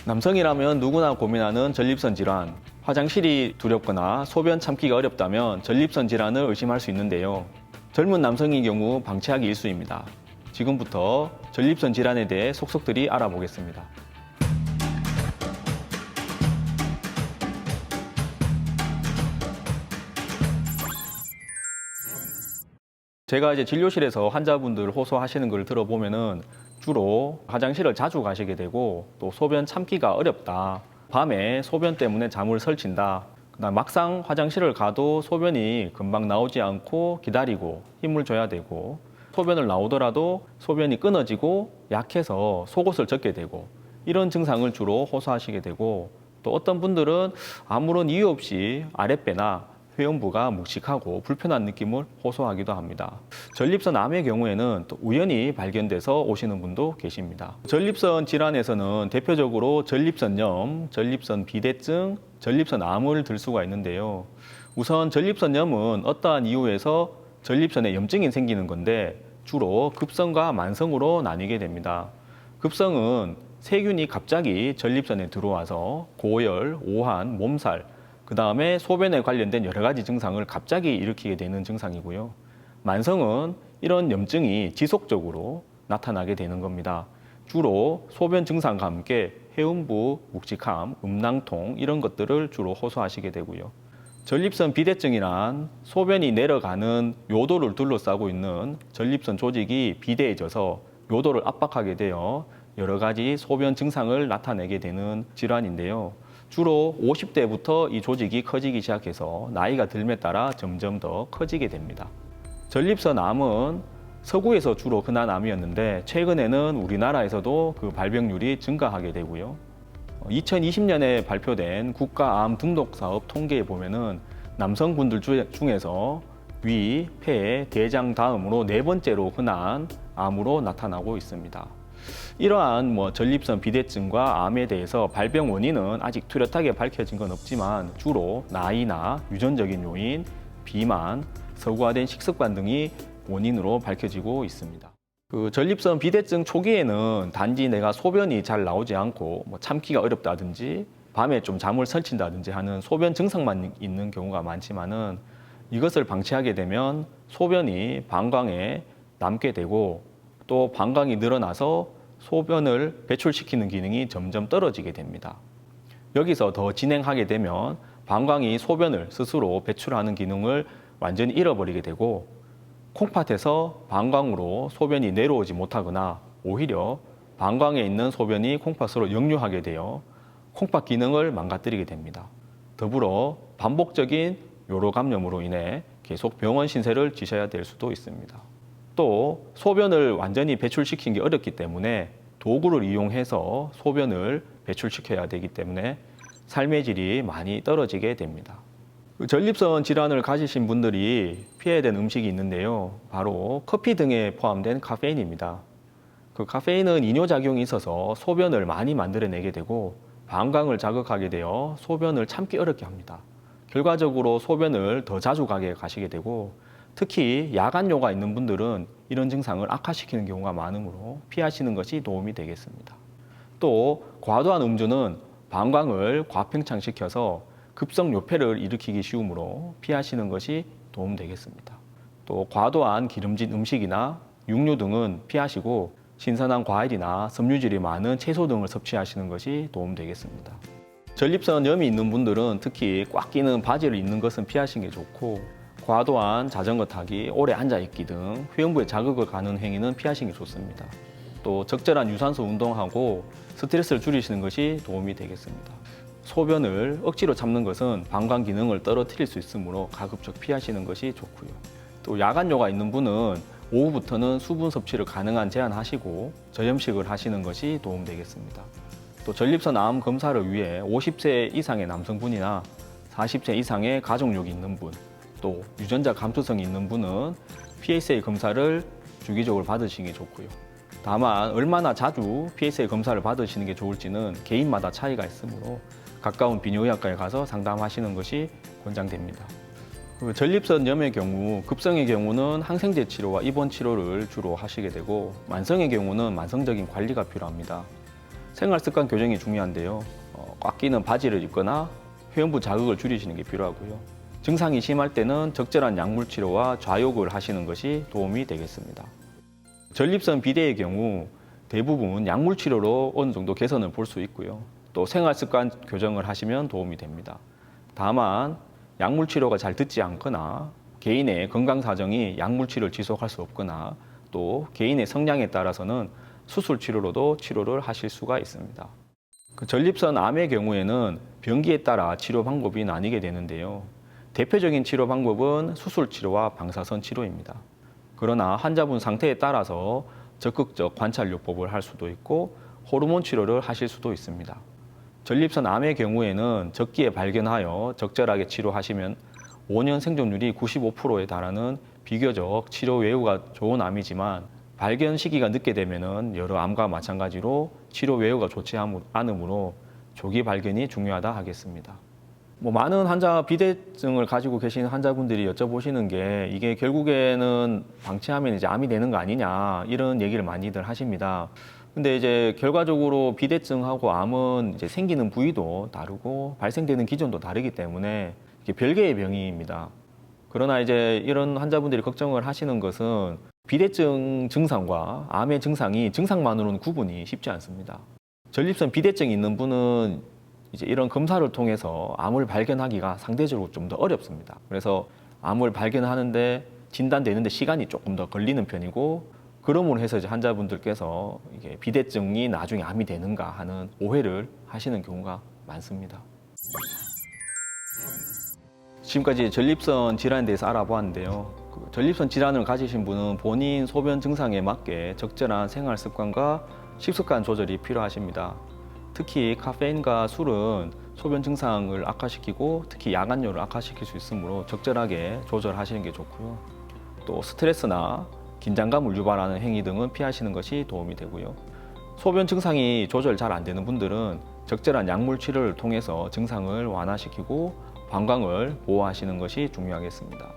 남성이라면 누구나 고민하는 전립선 질환, 화장실이 두렵거나 소변 참기가 어렵다면 전립선 질환을 의심할 수 있는데요. 젊은 남성의 경우 방치하기 일쑤입니다. 지금부터 전립선 질환에 대해 속속들이 알아보겠습니다. 제가 이제 진료실에서 환자분들 호소하시는 걸 들어보면은 주로 화장실을 자주 가시게 되고 또 소변 참기가 어렵다. 밤에 소변 때문에 잠을 설친다. 그다음 막상 화장실을 가도 소변이 금방 나오지 않고 기다리고 힘을 줘야 되고 소변을 나오더라도 소변이 끊어지고 약해서 속옷을 젖게 되고 이런 증상을 주로 호소하시게 되고 또 어떤 분들은 아무런 이유 없이 아랫배나 회음부가 묵직하고 불편한 느낌을 호소하기도 합니다. 전립선 암의 경우에는 또 우연히 발견돼서 오시는 분도 계십니다. 전립선 질환에서는 대표적으로 전립선염, 전립선 비대증, 전립선암을 들 수가 있는데요. 우선 전립선염은 어떠한 이유에서 전립선에 염증이 생기는 건데 주로 급성과 만성으로 나뉘게 됩니다. 급성은 세균이 갑자기 전립선에 들어와서 고열, 오한, 몸살, 그 다음에 소변에 관련된 여러 가지 증상을 갑자기 일으키게 되는 증상이고요. 만성은 이런 염증이 지속적으로 나타나게 되는 겁니다. 주로 소변 증상과 함께 회음부, 묵직함, 음낭통 이런 것들을 주로 호소하시게 되고요. 전립선 비대증이란 소변이 내려가는 요도를 둘러싸고 있는 전립선 조직이 비대해져서 요도를 압박하게 되어 여러 가지 소변 증상을 나타내게 되는 질환인데요. 주로 50대부터 이 조직이 커지기 시작해서 나이가 들에 따라 점점 더 커지게 됩니다. 전립선암은 서구에서 주로 흔한 암이었는데 최근에는 우리나라에서도 그 발병률이 증가하게 되고요. 2020년에 발표된 국가암 등록 사업 통계에 보면은 남성분들 중에서 위, 폐, 대장 다음으로 네 번째로 흔한 암으로 나타나고 있습니다. 이러한 전립선 비대증과 암에 대해서 발병 원인은 아직 뚜렷하게 밝혀진 건 없지만 주로 나이나 유전적인 요인, 비만, 서구화된 식습관 등이 원인으로 밝혀지고 있습니다. 그 전립선 비대증 초기에는 단지 내가 소변이 잘 나오지 않고 참기가 어렵다든지 밤에 좀 잠을 설친다든지 하는 소변 증상만 있는 경우가 많지만은 이것을 방치하게 되면 소변이 방광에 남게 되고 또 방광이 늘어나서 소변을 배출시키는 기능이 점점 떨어지게 됩니다. 여기서 더 진행하게 되면 방광이 소변을 스스로 배출하는 기능을 완전히 잃어버리게 되고 콩팥에서 방광으로 소변이 내려오지 못하거나 오히려 방광에 있는 소변이 콩팥으로 역류하게 되어 콩팥 기능을 망가뜨리게 됩니다. 더불어 반복적인 요로 감염으로 인해 계속 병원 신세를 지셔야 될 수도 있습니다. 또 소변을 완전히 배출시키기 어렵기 때문에 도구를 이용해서 소변을 배출시켜야 되기 때문에 삶의 질이 많이 떨어지게 됩니다. 전립선 질환을 가지신 분들이 피해야 되는 음식이 있는데요. 바로 커피 등에 포함된 카페인입니다. 그 카페인은 이뇨작용이 있어서 소변을 많이 만들어내게 되고 방광을 자극하게 되어 소변을 참기 어렵게 합니다. 결과적으로 소변을 더 자주 가시게 되고 특히 야간뇨가 있는 분들은 이런 증상을 악화시키는 경우가 많으므로 피하시는 것이 도움이 되겠습니다. 또 과도한 음주는 방광을 과팽창시켜서 급성 요폐를 일으키기 쉬우므로 피하시는 것이 도움되겠습니다. 또 과도한 기름진 음식이나 육류 등은 피하시고 신선한 과일이나 섬유질이 많은 채소 등을 섭취하시는 것이 도움되겠습니다. 전립선염이 있는 분들은 특히 꽉 끼는 바지를 입는 것은 피하시는 게 좋고 과도한 자전거 타기, 오래 앉아있기 등 회음부에 자극을 가는 행위는 피하시는 게 좋습니다. 또 적절한 유산소 운동하고 스트레스를 줄이시는 것이 도움이 되겠습니다. 소변을 억지로 참는 것은 방광 기능을 떨어뜨릴 수 있으므로 가급적 피하시는 것이 좋고요. 또 야간뇨가 있는 분은 오후부터는 수분 섭취를 가능한 제한하시고 저염식을 하시는 것이 도움되겠습니다. 또 전립선 암 검사를 위해 50세 이상의 남성분이나 40세 이상의 가족력이 있는 분, 또 유전자 감수성이 있는 분은 PSA 검사를 주기적으로 받으시는 게 좋고요. 다만 얼마나 자주 PSA 검사를 받으시는 게 좋을지는 개인마다 차이가 있으므로 가까운 비뇨의학과에 가서 상담하시는 것이 권장됩니다. 전립선염의 경우, 급성의 경우는 항생제 치료와 입원 치료를 주로 하시게 되고 만성의 경우는 만성적인 관리가 필요합니다. 생활 습관 교정이 중요한데요. 꽉 끼는 바지를 입거나 회음부 자극을 줄이시는 게 필요하고요. 증상이 심할 때는 적절한 약물 치료와 좌욕을 하시는 것이 도움이 되겠습니다. 전립선 비대의 경우 대부분 약물 치료로 어느 정도 개선을 볼 수 있고요. 또 생활 습관 교정을 하시면 도움이 됩니다. 다만 약물 치료가 잘 듣지 않거나 개인의 건강 사정이 약물 치료를 지속할 수 없거나 또 개인의 성향에 따라서는 수술 치료로도 치료를 하실 수가 있습니다. 전립선 암의 경우에는 병기에 따라 치료 방법이 나뉘게 되는데요. 대표적인 치료 방법은 수술 치료와 방사선 치료입니다. 그러나 환자분 상태에 따라서 적극적 관찰요법을 할 수도 있고 호르몬 치료를 하실 수도 있습니다. 전립선 암의 경우에는 적기에 발견하여 적절하게 치료하시면 5년 생존율이 95%에 달하는 비교적 치료 외우가 좋은 암이지만 발견 시기가 늦게 되면 여러 암과 마찬가지로 치료 외우가 좋지 않으므로 조기 발견이 중요하다 하겠습니다. 많은 환자 비대증을 가지고 계신 환자분들이 여쭤보시는 게 이게 결국에는 방치하면 이제 암이 되는 거 아니냐 이런 얘기를 많이들 하십니다. 근데 이제 결과적으로 비대증하고 암은 이제 생기는 부위도 다르고 발생되는 기전도 다르기 때문에 이게 별개의 병입니다. 그러나 이제 이런 환자분들이 걱정을 하시는 것은 비대증 증상과 암의 증상이 증상만으로는 구분이 쉽지 않습니다. 전립선 비대증이 있는 분은 이제 이런 검사를 통해서 암을 발견하기가 상대적으로 좀 더 어렵습니다. 그래서 암을 발견하는데 진단되는데 시간이 조금 더 걸리는 편이고 그러므로 해서 이제 환자분들께서 이게 비대증이 나중에 암이 되는가 하는 오해를 하시는 경우가 많습니다. 지금까지 전립선 질환에 대해서 알아보았는데요. 전립선 질환을 가지신 분은 본인 소변 증상에 맞게 적절한 생활 습관과 식습관 조절이 필요하십니다. 특히 카페인과 술은 소변 증상을 악화시키고 특히 야간뇨를 악화시킬 수 있으므로 적절하게 조절하시는 게 좋고요. 또 스트레스나 긴장감을 유발하는 행위 등은 피하시는 것이 도움이 되고요. 소변 증상이 조절 잘 안 되는 분들은 적절한 약물 치료를 통해서 증상을 완화시키고 방광을 보호하시는 것이 중요하겠습니다.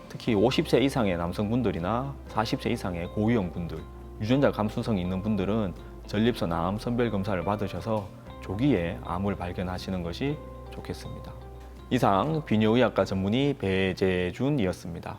특히 50세 이상의 남성분들이나 40세 이상의 고위험분들, 유전자 감수성이 있는 분들은 전립선 암 선별 검사를 받으셔서 조기에 암을 발견하시는 것이 좋겠습니다. 이상 비뇨의학과 전문의 배재준이었습니다.